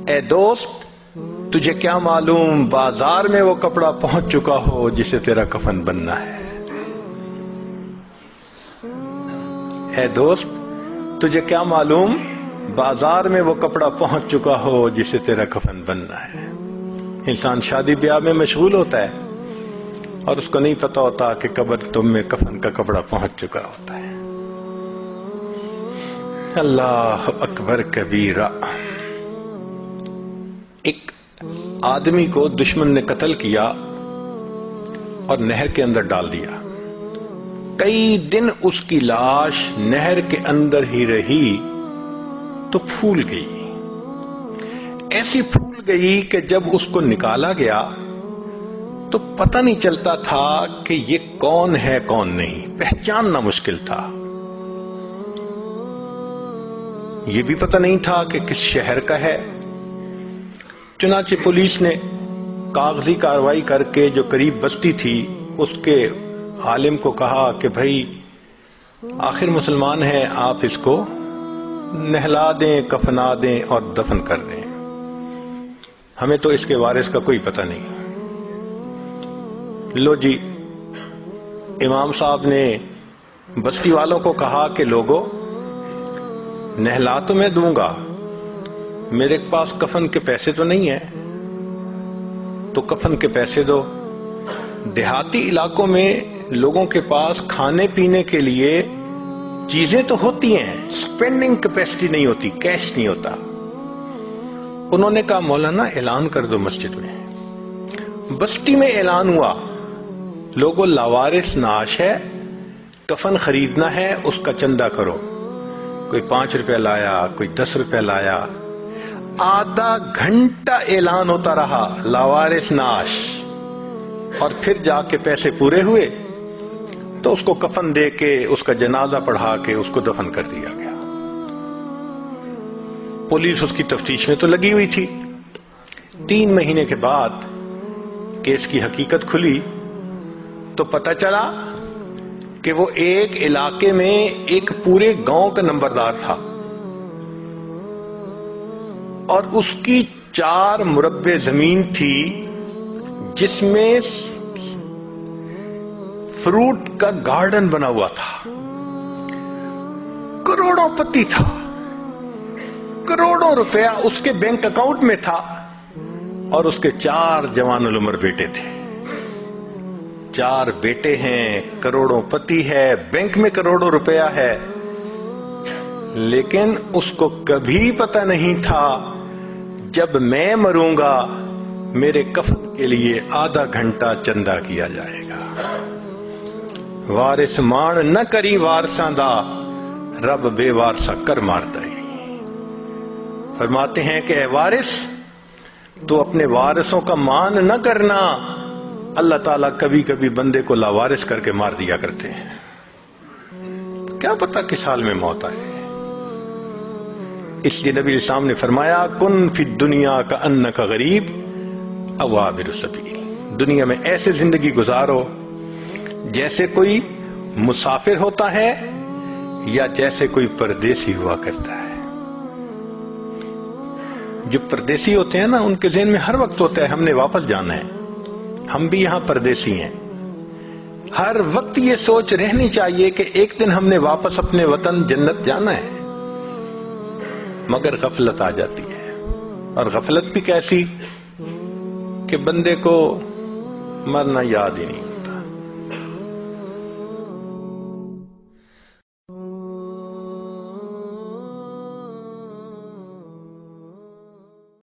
اے دوست تجھے کیا معلوم بازار میں وہ کپڑا پہنچ چکا ہو جسے تیرا کفن بننا ہے. اے دوست تجھے کیا معلوم بازار میں وہ کپڑا پہنچ چکا ہو جسے تیرا کفن بننا ہے. انسان شادی بیاہ میں مشغول ہوتا ہے اور اس کو نہیں پتا ہوتا کہ قبر تم میں کفن کا کپڑا پہنچ چکا ہوتا ہے. اللہ اکبر کبیرہ. ایک آدمی کو دشمن نے قتل کیا اور نہر کے اندر ڈال دیا. کئی دن اس کی لاش نہر کے اندر ہی رہی تو پھول گئی. ایسی پھول گئی کہ جب اس کو نکالا گیا تو پتہ نہیں چلتا تھا کہ یہ کون ہے کون نہیں. پہچاننا مشکل تھا. یہ بھی پتہ نہیں تھا کہ کس شہر کا ہے. چنانچہ پولیس نے کاغذی کارروائی کر کے جو قریب بستی تھی اس کے عالم کو کہا کہ بھائی آخر مسلمان ہے، آپ اس کو نہلا دیں، کفنا دیں اور دفن کر دیں، ہمیں تو اس کے وارث کا کوئی پتہ نہیں. لو جی، امام صاحب نے بستی والوں کو کہا کہ لوگوں نہلا تو میں دوں گا، میرے پاس کفن کے پیسے تو نہیں ہیں، تو کفن کے پیسے دو. دیہاتی علاقوں میں لوگوں کے پاس کھانے پینے کے لیے چیزیں تو ہوتی ہیں، سپینڈنگ کیپیسٹی نہیں ہوتی، کیش نہیں ہوتا. انہوں نے کہا مولانا اعلان کر دو مسجد میں. بستی میں اعلان ہوا، لوگوں لاوارث نعش ہے، کفن خریدنا ہے، اس کا چندہ کرو. کوئی 5 روپے لایا، کوئی 10 روپے لایا. آدھا گھنٹہ اعلان ہوتا رہا لاوارث نعش، اور پھر جا کے پیسے پورے ہوئے تو اس کو کفن دے کے اس کا جنازہ پڑھا کے اس کو دفن کر دیا گیا. پولیس اس کی تفتیش میں تو لگی ہوئی تھی. 3 مہینے کے بعد کیس کی حقیقت کھلی تو پتہ چلا کہ وہ ایک علاقے میں ایک پورے گاؤں کا نمبردار تھا اور اس کی 4 مربع زمین تھی جس میں فروٹ کا گارڈن بنا ہوا تھا. کروڑوں پتی تھا، کروڑوں روپیہ اس کے بینک اکاؤنٹ میں تھا اور اس کے 4 جوان العمر بیٹے تھے. 4 بیٹے ہیں، کروڑوں پتی ہے، بینک میں کروڑوں روپیہ ہے، لیکن اس کو کبھی پتہ نہیں تھا جب میں مروں گا میرے کفن کے لیے آدھا گھنٹہ چندہ کیا جائے گا. وارث مان نہ کری وارثاں دا، رب بے وارثا کر مارتا ہے. فرماتے ہیں کہ اے وارث تو اپنے وارثوں کا مان نہ کرنا، اللہ تعالیٰ کبھی کبھی بندے کو لاوارث کر کے مار دیا کرتے ہیں. کیا پتہ کس حال میں موت آئے. اس لیے نبی اسلام نے فرمایا کن فی الدنیا کأنک غریب او عابر السبیل. دنیا میں ایسے زندگی گزارو جیسے کوئی مسافر ہوتا ہے یا جیسے کوئی پردیسی ہوا کرتا ہے. جو پردیسی ہوتے ہیں نا ان کے ذہن میں ہر وقت ہوتا ہے ہم نے واپس جانا ہے. ہم بھی یہاں پردیسی ہیں. ہر وقت یہ سوچ رہنی چاہیے کہ ایک دن ہم نے واپس اپنے وطن جنت جانا ہے، مگر غفلت آ جاتی ہے. اور غفلت بھی کیسی کہ بندے کو مرنا یاد ہی نہیں.